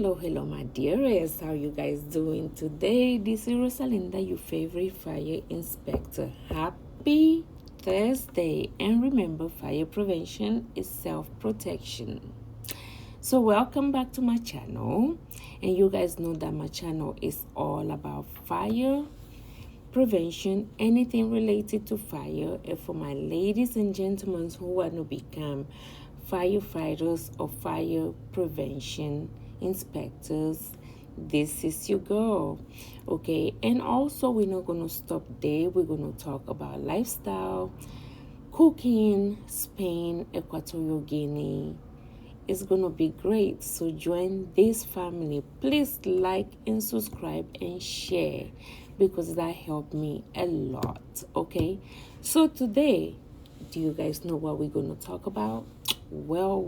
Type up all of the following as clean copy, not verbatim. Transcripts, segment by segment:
Hello, my dearest. How you guys doing today? This is Rosalinda, your favorite fire inspector. Happy Thursday. And remember, fire prevention is self-protection. So welcome back to my channel. And you guys know that my channel is all about fire prevention, anything related to fire. And for my ladies and gentlemen who want to become firefighters or fire prevention inspectors, this is your girl. Okay, and also we're not going to stop there. We're going to talk about lifestyle, cooking, Spain, Equatorial Guinea. It's going to be great. So join this family. Please like and subscribe and share, because that helped me a lot. Okay, so today, do you guys know what we're going to talk about? Well,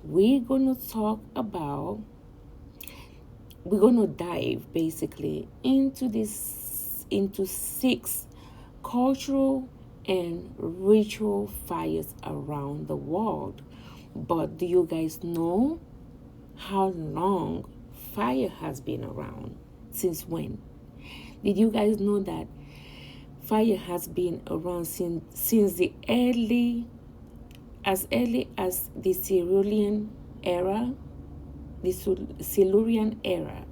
we're going to talk about, we're going to dive basically into 6 cultural and ritual fires around the world. But do you guys know how long fire has been around? Since when? Did you guys know that fire has been around since the as early as the Silurian era?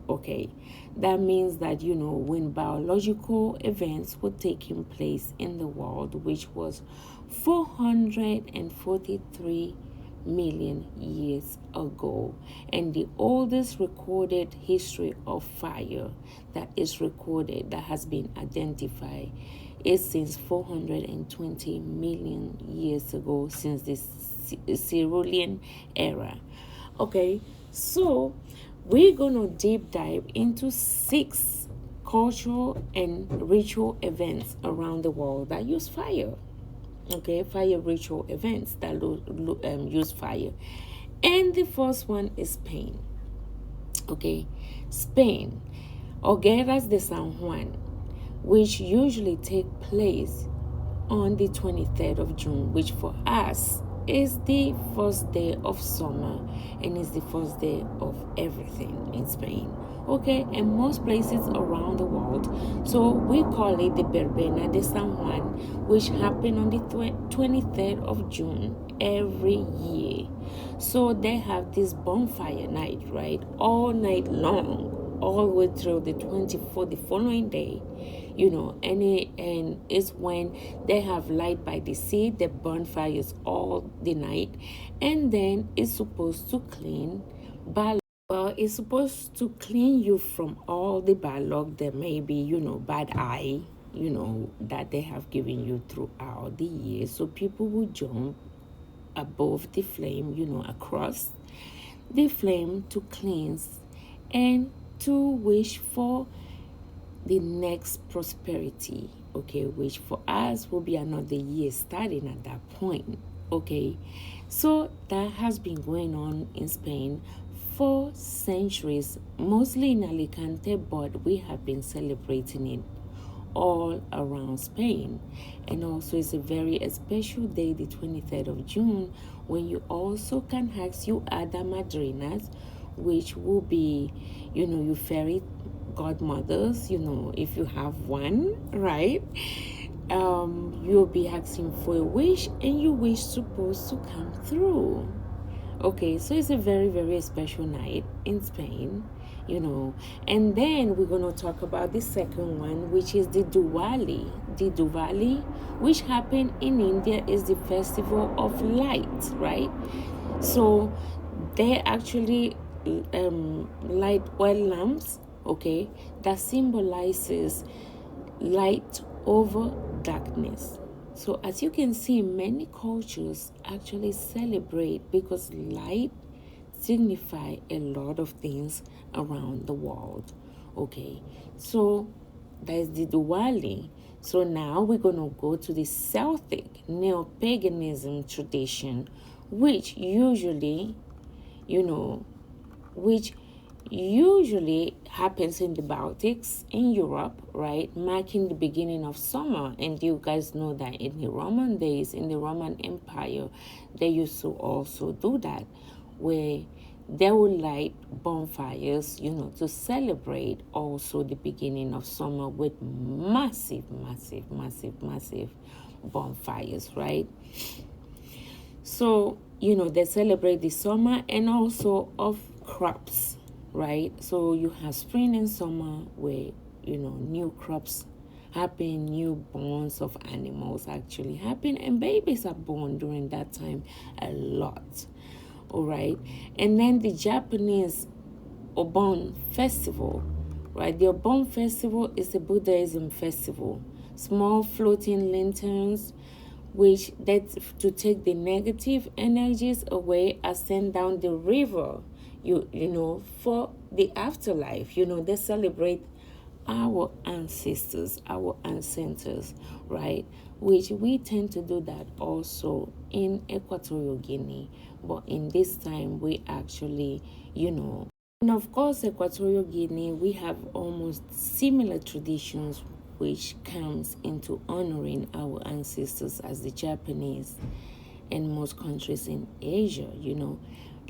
Okay, that means that, you know, when biological events were taking place in the world, which was 443 million years ago. And the oldest recorded history of fire that is recorded, that has been identified, is since 420 million years ago, since the Silurian era. Okay, so we're gonna deep dive into 6 cultural and ritual events around the world that use fire. Okay, fire ritual events that use fire. And the first one is Spain. Okay, Spain, Hogueras de San Juan, which usually take place on the 23rd of June, which for us is the first day of summer and is the first day of everything in Spain. Okay, and most places around the world. So we call it the Verbena de San Juan, which happen on the 23rd of June every year. So they have this bonfire night, right? All night long, all the way through the 24th, the following day, you know, and it's when they have light by the sea. They burn fires all the night, and then it's supposed to clean it's supposed to clean you from all the bad luck that may be, you know, bad eye, you know, that they have given you throughout the years. So people will jump above the flame, you know, across the flame to cleanse and to wish for the next prosperity. Okay, which for us will be another year starting at that point. Okay, so that has been going on in Spain for centuries, mostly in Alicante, but we have been celebrating it all around Spain. And also it's a very special day, the 23rd of June, when you also can ask your other madrinas, which will be, you know, your fairy godmothers, you know, if you have one, right? You'll be asking for a wish, and your wish supposed to come through. Okay, so it's a very, very special night in Spain, you know. And then we're going to talk about the second one, which is the Diwali. The Diwali, which happened in India, is the festival of light, right? So they actually light oil lamps, okay, that symbolizes light over darkness. So as you can see, many cultures actually celebrate, because light signify a lot of things around the world. Okay, so that's the Diwali. So now we're going to go to the Celtic neo-paganism tradition, which usually, you know, happens in the Baltics in Europe, right, marking the beginning of summer. And you guys know that in the Roman days, in the Roman Empire, they used to also do that, where they will light bonfires, to celebrate also the beginning of summer with massive, massive, massive, massive bonfires, right? So, they celebrate the summer and also of crops, right? So you have spring and summer where, new crops happen, newborns of animals actually happen, and babies are born during that time a lot. All right. And then the Japanese Obon festival, right? The Obon festival is a Buddhism festival. Small floating lanterns, which that to take the negative energies away, are sent down the river, for the afterlife. They celebrate our ancestors, our ancestors, right? Which we tend to do that also in Equatorial Guinea. But in this time, we actually, and of course, Equatorial Guinea, we have almost similar traditions which comes into honoring our ancestors as the Japanese and most countries in Asia,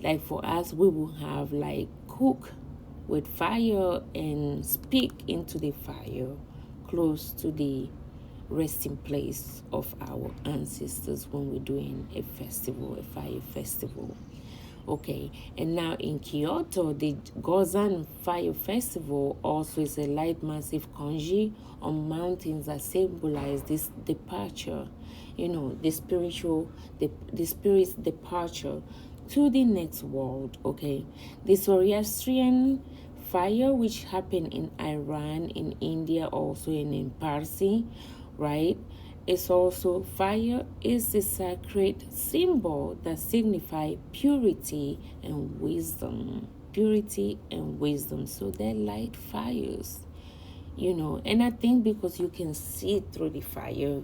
Like for us, we will have like cook with fire and speak into the fire close to the resting place of our ancestors when we're doing a festival, a fire festival. Okay, and now in Kyoto, the Gozan Fire Festival also is a light massive kanji on mountains that symbolize this departure, the spirit's departure to the next world. Okay, the Zoroastrian fire, which happened in Iran, in India, also in Parsi, right? It's also fire is a sacred symbol that signifies purity and wisdom. Purity and wisdom. So they light fires, And I think because you can see through the fire,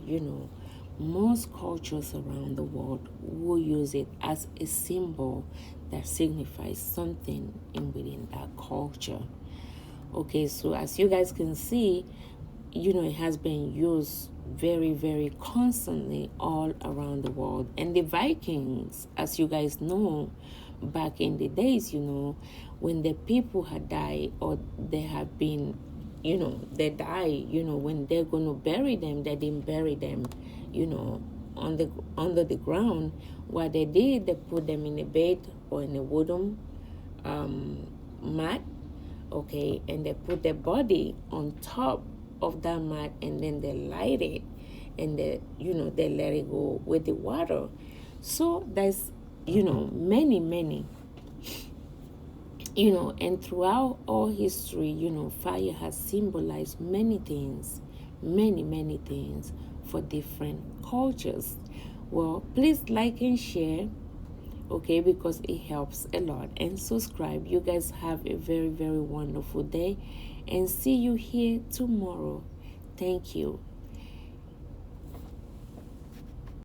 most cultures around the world will use it as a symbol that signifies something within that culture. Okay, so as you guys can see, it has been used very, very constantly all around the world. And the Vikings, as you guys know, back in the days, when the people had died or they have been, they die, when they're going to bury them, they didn't bury them, under the ground. What they did, they put them in a bed or in a wooden mat, okay, and they put their body on top of that mat, and then they light it, and they let it go with the water. So there's many and throughout all history, fire has symbolized many things, many things for different cultures. Well, please like and share, okay, because it helps a lot, and subscribe. You guys have a very, very wonderful day, and see you here tomorrow. Thank you.